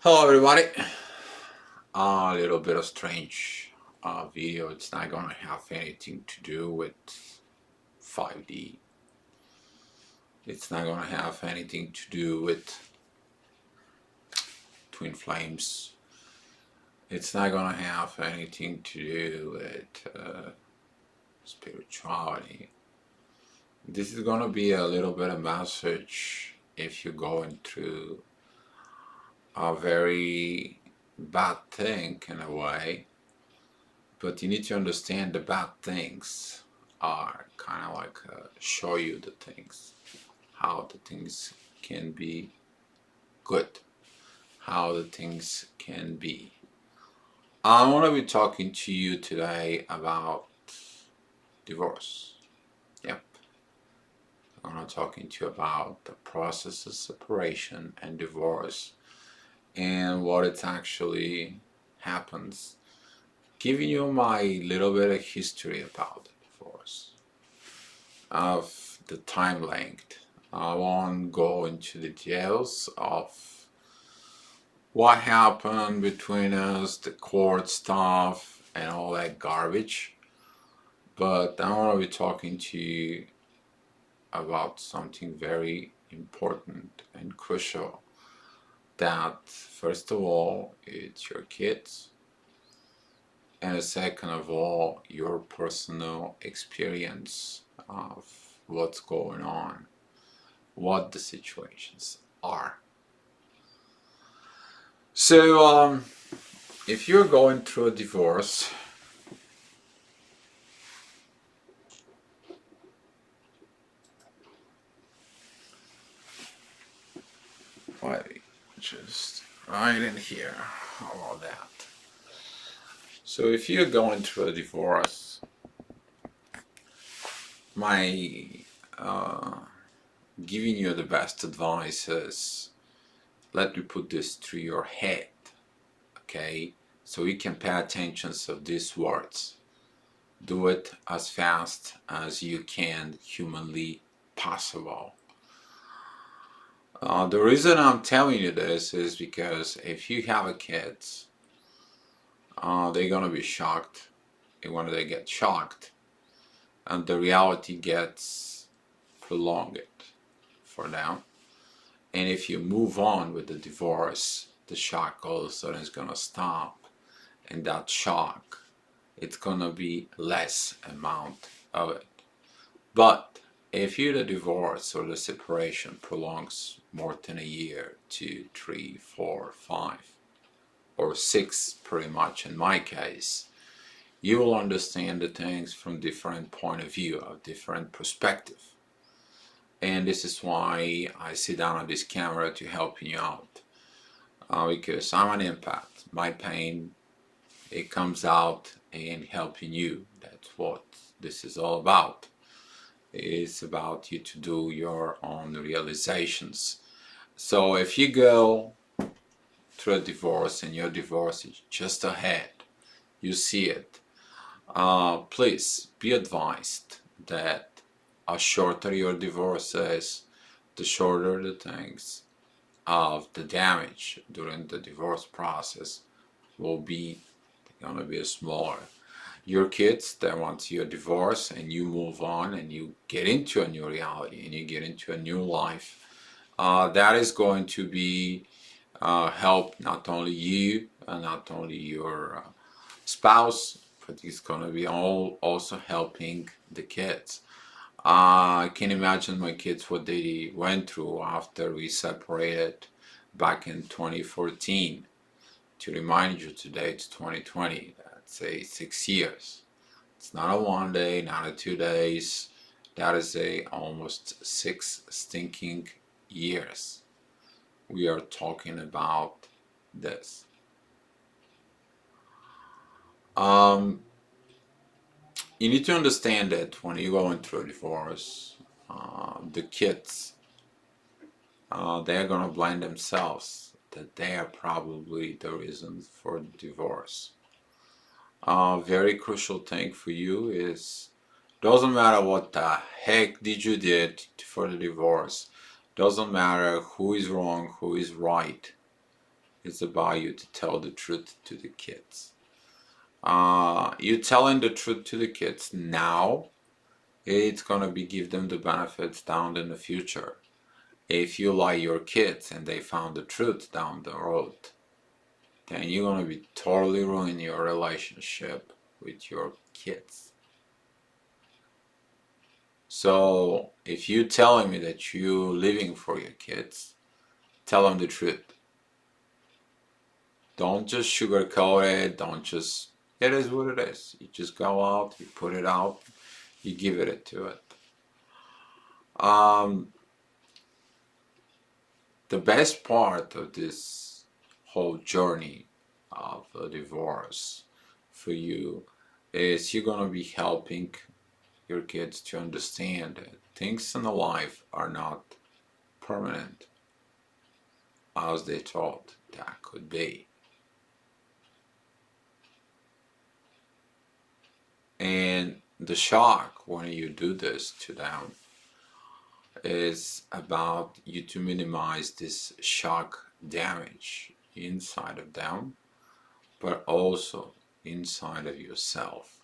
Hello everybody. A little bit of strange video. It's not gonna have anything to do with 5D. It's not gonna have anything to do with twin flames. It's not gonna have anything to do with spirituality. This is gonna be a little bit of message if you're going through a very bad thing in a way. But you need to understand the bad things are kind of like show you the things, how the things can be good, how the things can be. I want to be talking to you today about divorce. Yep. I want to talking to you about the process of separation and divorce and what it actually happens. Giving you my little bit of history about the divorce, of the time length. I won't go into the details of what happened between us, the court stuff, and all that garbage. But I want to be talking to you about something very important and crucial. That, first of all, it's your kids, and second of all, your personal experience of what's going on, what the situations are. So, if you're going through a divorce, wait, just right in here, how about that? So, if you're going through a divorce, my giving you the best advice is let me put this through your head, okay? So you can pay attention to these words. Do it as fast as you can humanly possible. The reason I'm telling you this is because if you have a kid, they're gonna be shocked. And when they get shocked, and the reality gets prolonged for them. And if you move on with the divorce, the shock all of a sudden is gonna stop, and that shock, it's gonna be less amount of it. But if the divorce or the separation prolongs more than a year, 2, 3, 4, 5, or 6, pretty much in my case, you will understand the things from different point of view, a different perspective. And this is why I sit down on this camera to help you out. Because I'm an empath. My pain, it comes out in helping you. That's what this is all about. It's about you to do your own realizations. So if you go through a divorce and your divorce is just ahead, you see it, please be advised that the shorter your divorce is, the shorter the things of the damage during the divorce process will be going to be smaller. Your kids, that once you're divorced and you move on and you get into a new reality and you get into a new life, that is going to be help not only you and not only your spouse, but it's going to be also helping the kids. I can imagine my kids what they went through after we separated back in 2014. To remind you, today it's 2020. That's 6 years. It's not a 1 day, not a 2 days. That is almost 6 stinking years. We are talking about this. You need to understand that when you're going through a divorce, the kids, they're gonna blame themselves that they are probably the reason for the divorce. Very crucial thing for you is, doesn't matter what the heck did you did for the divorce, doesn't matter who is wrong, who is right. It's about you to tell the truth to the kids. You telling the truth to the kids now, it's gonna be give them the benefits down in the future. If you lie your kids and they found the truth down the road, then you're gonna be totally ruining your relationship with your kids. So if you telling me that you living for your kids, tell them the truth. Don't just sugarcoat it. Don't just, it is what it is. You just go out, you put it out, you give it to it. The best part of this whole journey of a divorce for you is you're gonna be helping your kids to understand that things in life are not permanent as they thought that could be. And the shock when you do this to them is about you to minimize this shock damage inside of them, but also inside of yourself.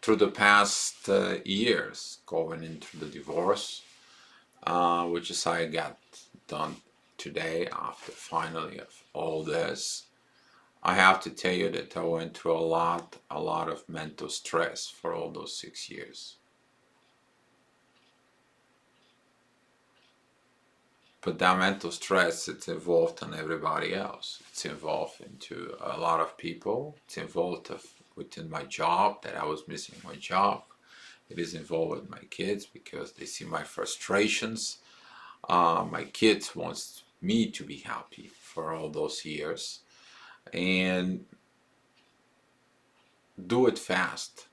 Through the past years going into the divorce, which is I got done today after finally of all this, I have to tell you that I went through a lot of mental stress for all those 6 years. But that mental stress, it's involved in everybody else. It's involved into a lot of people. It's involved within my job, that I was missing my job. It is involved with my kids because they see my frustrations. My kids wants me to be happy for all those years. And do it fast.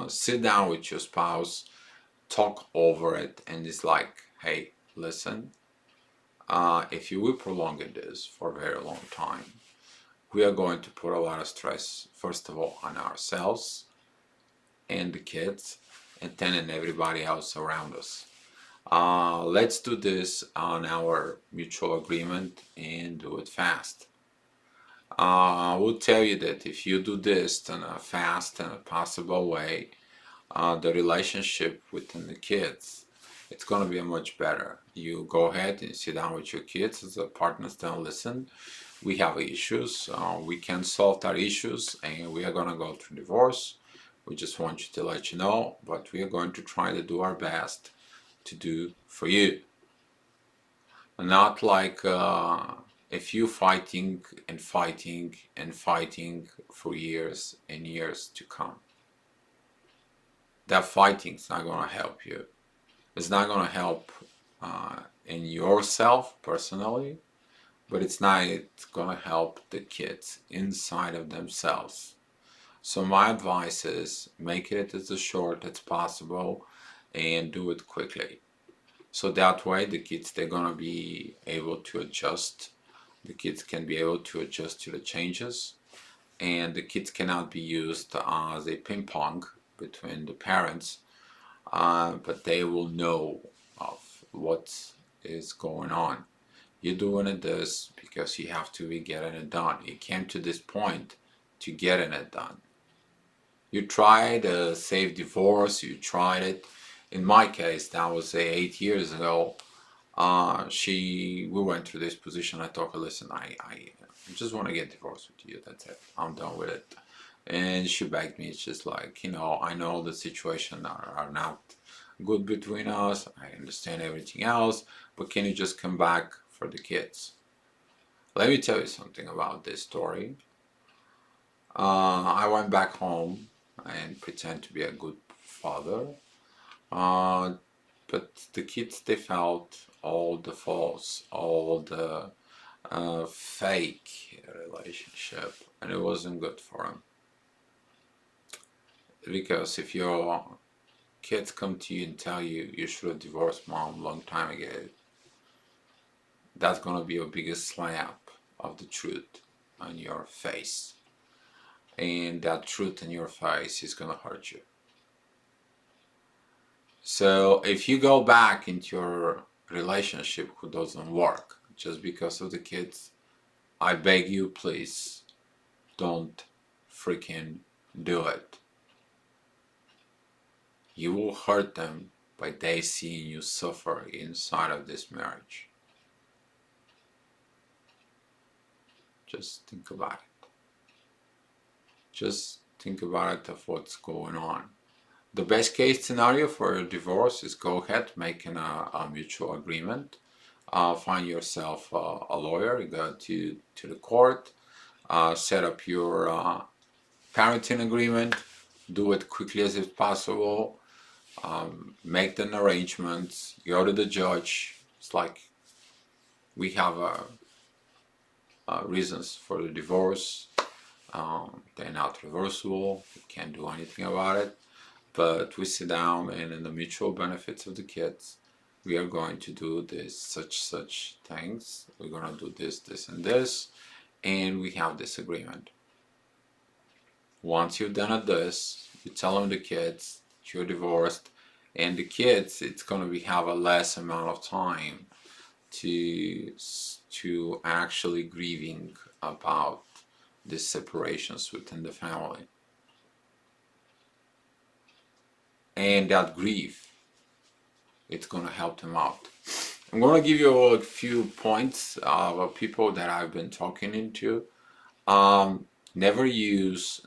Sit down with your spouse, talk over it, and it's like, hey, listen, if you will prolong this for a very long time, we are going to put a lot of stress, first of all, on ourselves and the kids, and then on everybody else around us. Let's do this on our mutual agreement and do it fast. I will tell you that if you do this in a fast and a possible way, the relationship within the kids, it's going to be much better. You go ahead and sit down with your kids as a partners, then listen. We have issues. We can solve our issues, and we are going to go through divorce. We just want you to let you know, but we are going to try to do our best to do for you. Not like if you fighting and fighting and fighting for years and years to come. That fighting is not going to help you. It's not going to help in yourself personally, but it's not going to help the kids inside of themselves. So my advice is make it as short as possible and do it quickly. So that way the kids, they're going to be able to adjust. The kids can be able to adjust to the changes, and the kids cannot be used as a ping pong between the parents, but they will know of what is going on. You're doing this because you have to be getting it done. You came to this point to getting it done. You tried a safe divorce, you tried it. In my case, that was 8 years ago. We went through this position. I told her, listen, I just want to get divorced with you. That's it. I'm done with it. And she begged me. It's just like, I know the situation are not good between us. I understand everything else, but can you just come back for the kids? Let me tell you something about this story. I went back home and pretend to be a good father. But the kids, they felt all the false, all the fake relationship, and it wasn't good for them. Because if your kids come to you and tell you you should have divorced mom a long time ago, that's gonna be your biggest slap of the truth on your face, and that truth in your face is gonna hurt you. So if you go back into your relationship who doesn't work just because of the kids, I beg you, please, don't freaking do it. You will hurt them by they seeing you suffer inside of this marriage. Just think about it. Just think about it of what's going on. The best case scenario for a divorce is go ahead, making a mutual agreement. Find yourself a lawyer, go to the court, set up your parenting agreement, do it quickly as possible, make the arrangements, go to the judge. It's like we have reasons for the divorce. They're not reversible. We can't do anything about it. But we sit down, and in the mutual benefits of the kids, we are going to do this, such things. We're going to do this, and this, and we have this agreement. Once you've done this, you tell them the kids you're divorced, and the kids, it's going to be have a less amount of time to actually grieving about these separations within the family. And that grief, it's going to help them out. I'm going to give you a few points of people that I've been talking into. Never use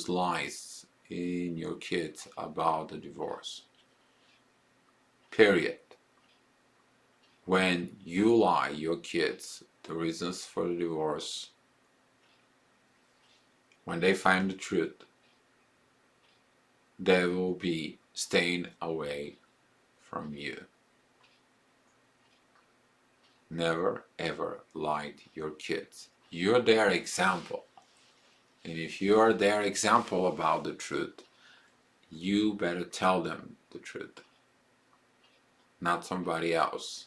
lies in your kids about the divorce. Period. When you lie your kids the reasons for the divorce, when they find the truth, they will be staying away from you. Never ever lie to your kids. You're their example. And if you are their example about the truth, you better tell them the truth, not somebody else.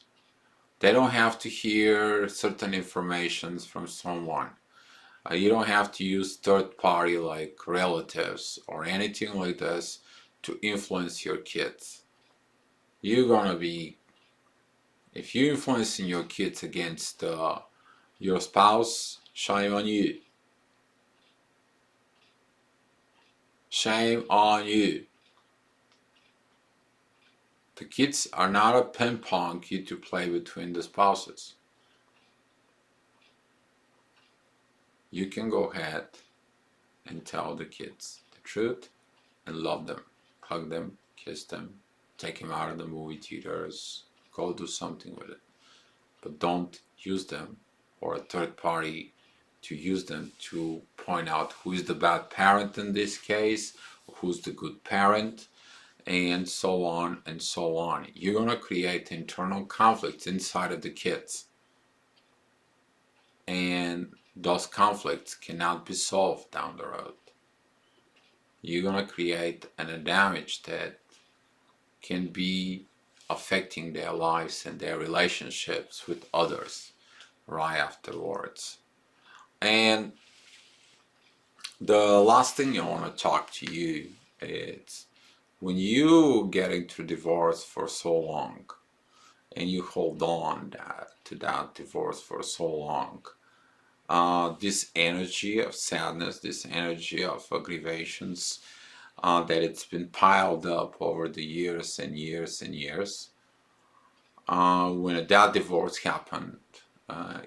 They don't have to hear certain information from someone. You don't have to use third party like relatives or anything like this to influence your kids. You're gonna be, if you're influencing your kids against your spouse, shame on you. Shame on you. The kids are not a ping pong key to play between the spouses. You can go ahead and tell the kids the truth and love them. Hug them, kiss them, take them out of the movie theaters, go do something with it. But don't use them or a third party to use them to point out who is the bad parent in this case, who's the good parent, and so on and so on. You're going to create internal conflicts inside of the kids. And those conflicts cannot be solved down the road. You're going to create a damage that can be affecting their lives and their relationships with others right afterwards. And the last thing I want to talk to you is when you get into divorce for so long and you hold on to that divorce for so long, this energy of sadness, this energy of aggravations that it's been piled up over the years and years and years, when that divorce happened,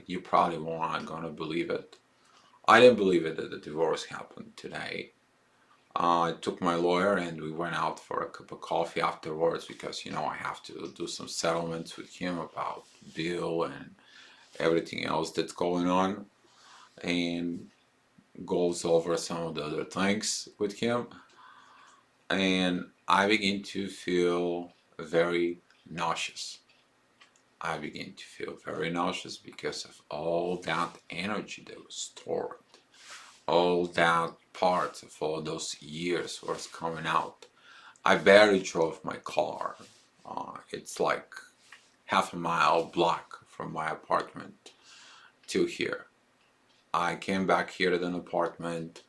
you probably weren't going to believe it. I didn't believe it that the divorce happened today. I took my lawyer and we went out for a cup of coffee afterwards because, I have to do some settlements with him about bill and everything else that's going on, and goes over some of the other things with him. And I begin to feel very nauseous. I begin to feel very nauseous because of all that energy that was stored. All that parts of all those years was coming out. I barely drove my car. It's like half a mile block from my apartment to here. I came back here to an apartment.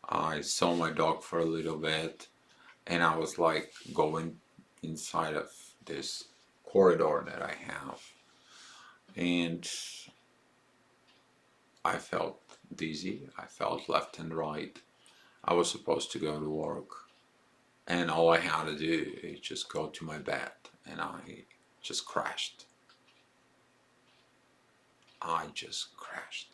I saw my dog for a little bit, and I was like going inside of this corridor that I have. And I felt dizzy, I felt left and right. I was supposed to go to work, and all I had to do is just go to my bed, and I just crashed. I just crashed.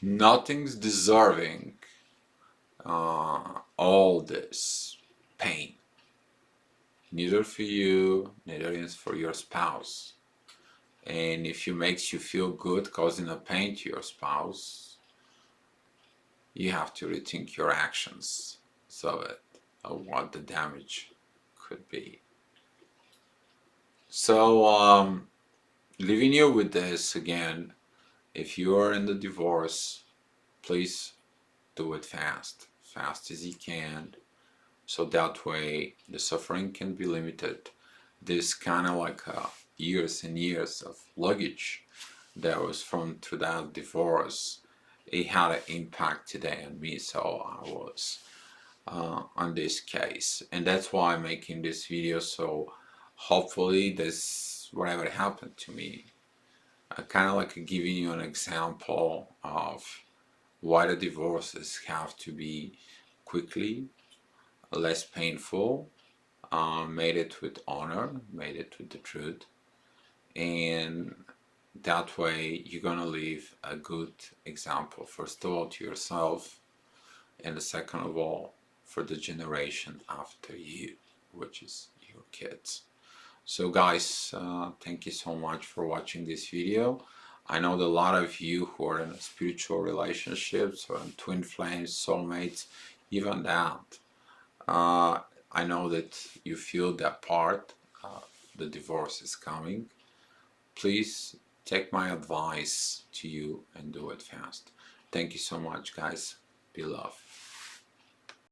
Nothing's deserving all this pain. Neither for you, neither is for your spouse. And if it makes you feel good causing a pain to your spouse, you have to rethink your actions of what the damage could be. So, leaving you with this again, if you are in the divorce, please do it fast as you can, so that way the suffering can be limited. This kind of like years and years of luggage that was from to that divorce, it had an impact today on me, so I was on this case, and that's why I'm making this video. So hopefully this, whatever happened to me, kind of like giving you an example of why the divorces have to be quickly, less painful, made it with honor, made it with the truth, and that way you're gonna leave a good example, first of all to yourself, and the second of all for the generation after you, which is your kids. So guys, thank you so much for watching this video. I know that a lot of you who are in spiritual relationships or in twin flames, soulmates, even that, I know that you feel that part, the divorce is coming. Please take my advice to you and do it fast. Thank you so much, guys. Be loved.